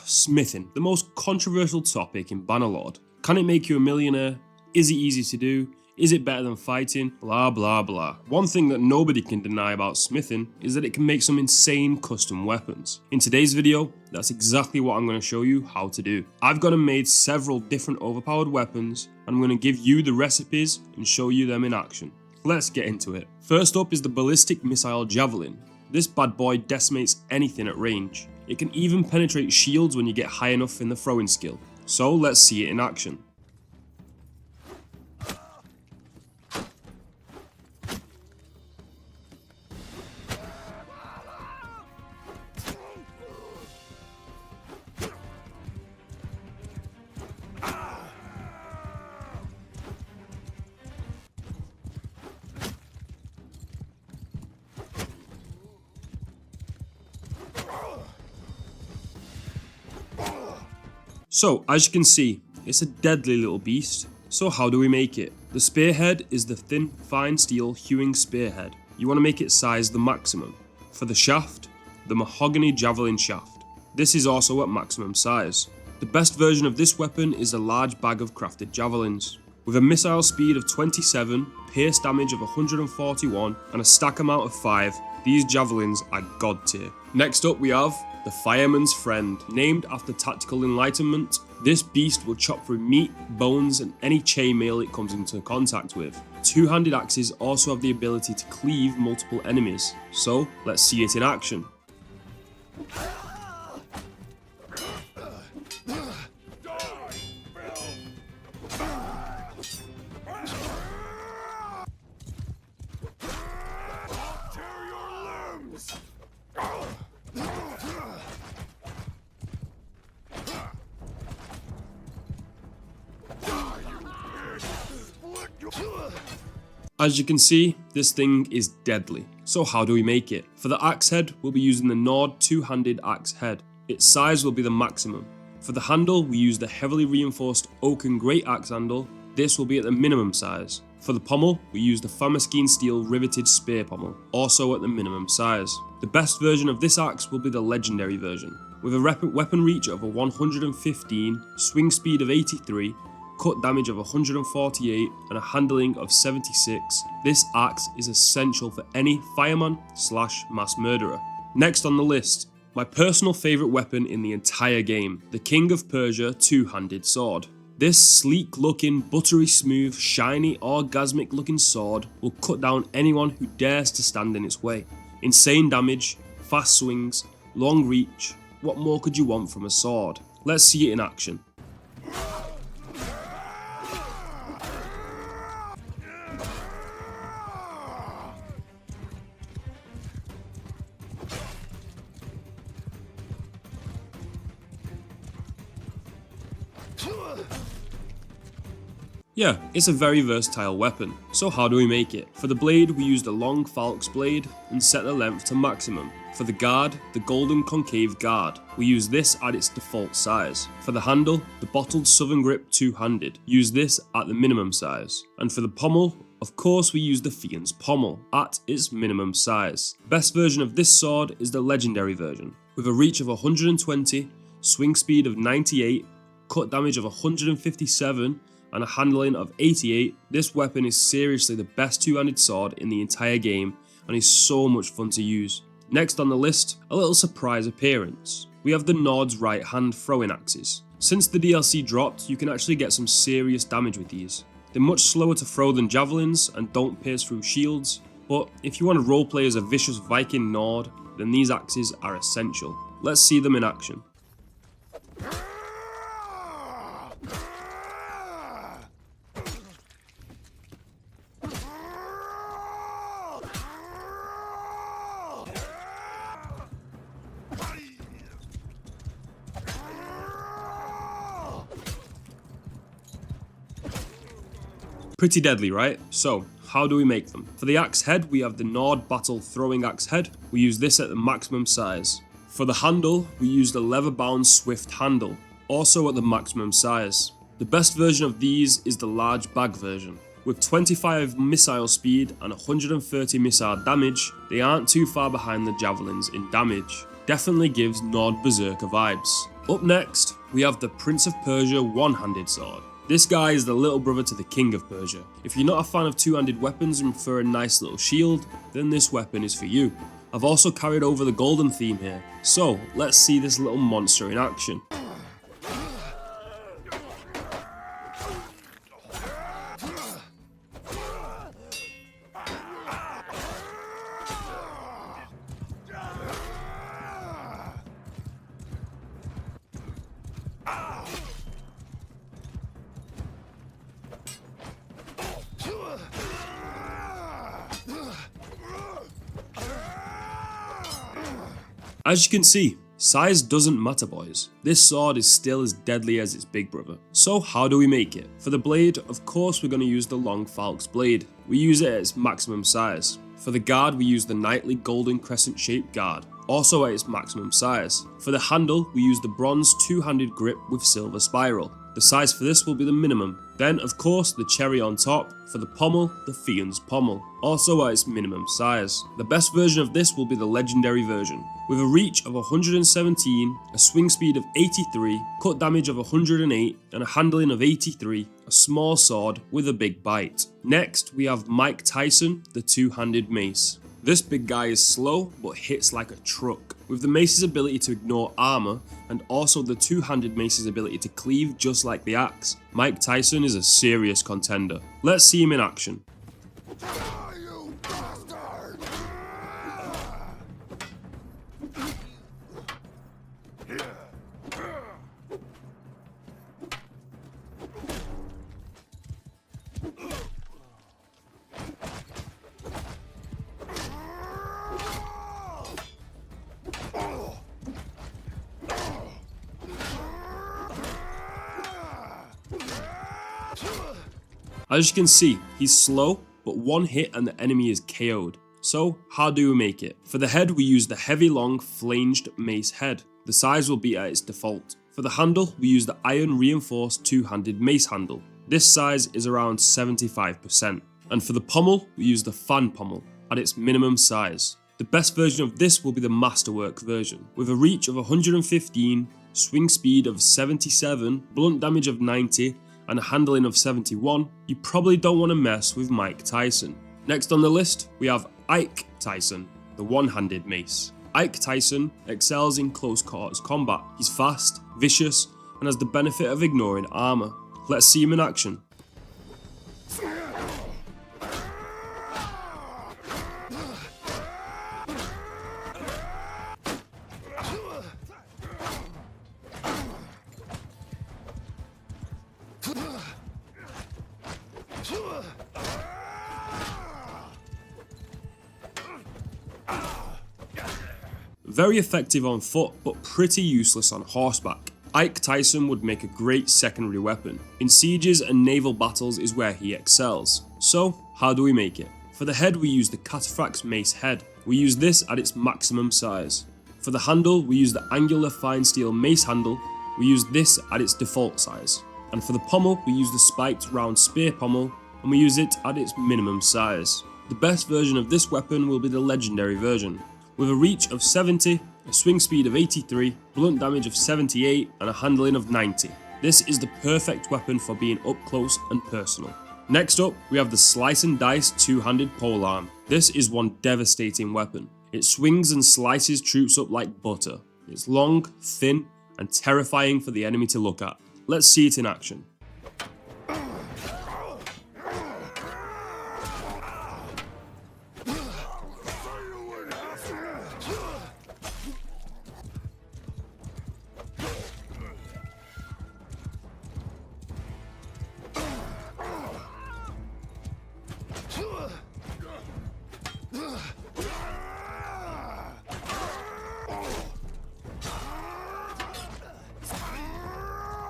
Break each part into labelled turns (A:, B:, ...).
A: Smithing, the most controversial topic in Bannerlord. Can it make you a millionaire? Is it easy to do? Is it better than fighting? Blah blah blah. One thing that nobody can deny about smithing is that it can make some insane custom weapons. In today's video, that's exactly what I'm going to show you how to do. I've gone and made several different overpowered weapons, and I'm going to give you the recipes and show you them in action. Let's get into it. First up is the ballistic missile javelin. This bad boy decimates anything at range. It can even penetrate shields when you get high enough in the throwing skill. So let's see it in action. So, as you can see, it's a deadly little beast. So how do we make it? The spearhead is the thin, fine steel hewing spearhead. You want to make it size the maximum. For the shaft, the mahogany javelin shaft. This is also at maximum size. The best version of this weapon is a large bag of crafted javelins. With a missile speed of 27, pierce damage of 141, and a stack amount of 5, these javelins are god tier. Next up we have the Fireman's Friend. Named after tactical enlightenment, this beast will chop through meat, bones, and any chainmail it comes into contact with. Two-handed axes also have the ability to cleave multiple enemies, so let's see it in action. As you can see, this thing is deadly. So how do we make it? For the axe head, we'll be using the Nord two-handed axe head. Its size will be the maximum. For the handle, we use the heavily reinforced oaken great axe handle. This will be at the minimum size. For the pommel, we use the Famaskeen steel riveted spear pommel, also at the minimum size. The best version of this axe will be the legendary version. With a weapon reach of a 115, swing speed of 83, cut damage of 148 and a handling of 76, this axe is essential for any fireman/mass murderer. Next on the list, my personal favourite weapon in the entire game, the King of Persia two-handed sword. This sleek looking, buttery smooth, shiny, orgasmic looking sword will cut down anyone who dares to stand in its way. Insane damage, fast swings, long reach, what more could you want from a sword? Let's see it in action. Yeah, it's a very versatile weapon. So how do we make it? For the blade, we use the long falx blade and set the length to maximum. For the guard, the golden concave guard. We use this at its default size. For the handle, the bottled southern grip two-handed. Use this at the minimum size. And for the pommel, of course we use the Fiend's pommel at its minimum size. Best version of this sword is the legendary version. With a reach of 120, swing speed of 98, cut damage of 157, and a handling of 88, this weapon is seriously the best two-handed sword in the entire game and is so much fun to use. Next on the list, a little surprise appearance. We have the Nord's right hand throwing axes. Since the DLC dropped, you can actually get some serious damage with these. They're much slower to throw than javelins and don't pierce through shields, but if you want to roleplay as a vicious Viking Nord, then these axes are essential. Let's see them in action. Pretty deadly, right? So, how do we make them? For the axe head, we have the Nord Battle Throwing Axe Head. We use this at the maximum size. For the handle, we use the leather-bound Swift handle, also at the maximum size. The best version of these is the large bag version. With 25 missile speed and 130 missile damage, they aren't too far behind the javelins in damage. Definitely gives Nord Berserker vibes. Up next, we have the Prince of Persia one-handed sword. This guy is the little brother to the King of Persia. If you're not a fan of two-handed weapons and prefer a nice little shield, then this weapon is for you. I've also carried over the golden theme here, so let's see this little monster in action. As you can see, size doesn't matter, boys. This sword is still as deadly as its big brother. So how do we make it? For the blade, of course we're going to use the long falx blade. We use it at its maximum size. For the guard, we use the knightly golden crescent shaped guard, also at its maximum size. For the handle, we use the bronze two-handed grip with silver spiral. The size for this will be the minimum. Then, of course, the cherry on top. For the pommel, the Fiend's pommel, also at its minimum size. The best version of this will be the legendary version. With a reach of 117, a swing speed of 83, cut damage of 108, and a handling of 83, a small sword with a big bite. Next, we have Mike Tyson, the two-handed mace. This big guy is slow, but hits like a truck. With the mace's ability to ignore armor, and also the two-handed mace's ability to cleave just like the axe, Mike Tyson is a serious contender. Let's see him in action.
B: You bastard!
A: As you can see, he's slow, but one hit and the enemy is KO'd. So, how do we make it? For the head, we use the heavy long flanged mace head. The size will be at its default. For the handle, we use the iron reinforced two-handed mace handle. This size is around 75%. And for the pommel, we use the fan pommel at its minimum size. The best version of this will be the masterwork version. With a reach of 115, swing speed of 77, blunt damage of 90, and a handling of 71, you probably don't want to mess with Mike Tyson. Next on the list, we have Ike Tyson, the one-handed mace. Ike Tyson excels in close quarters combat. He's fast, vicious, and has the benefit of ignoring armor. Let's see him in action. Very effective on foot, but pretty useless on horseback. Ike Tyson would make a great secondary weapon. In sieges and naval battles is where he excels. So, how do we make it? For the head, we use the Cataphract's mace head. We use this at its maximum size. For the handle, we use the angular fine steel mace handle. We use this at its default size. And for the pommel, we use the spiked round spear pommel, and we use it at its minimum size. The best version of this weapon will be the legendary version. With a reach of 70, a swing speed of 83, blunt damage of 78, and a handling of 90. This is the perfect weapon for being up close and personal. Next up, we have the Slice and Dice two-handed polearm. This is one devastating weapon. It swings and slices troops up like butter. It's long, thin, and terrifying for the enemy to look at. Let's see it in action.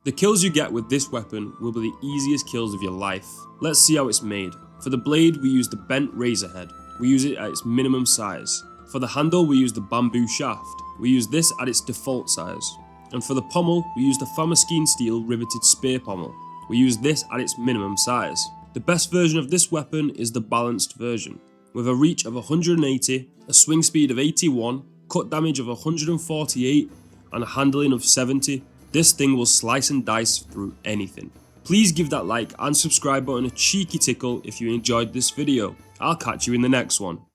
A: The kills you get with this weapon will be the easiest kills of your life. Let's see how it's made. For the blade, we use the bent razor head. We use it at its minimum size. For the handle, we use the bamboo shaft. We use this at its default size. And for the pommel, we use the Famaskeen steel riveted spear pommel. We use this at its minimum size. The best version of this weapon is the balanced version. With a reach of 180, a swing speed of 81, cut damage of 148 and a handling of 70, this thing will slice and dice through anything. Please give that like and subscribe button a cheeky tickle if you enjoyed this video. I'll catch you in the next one.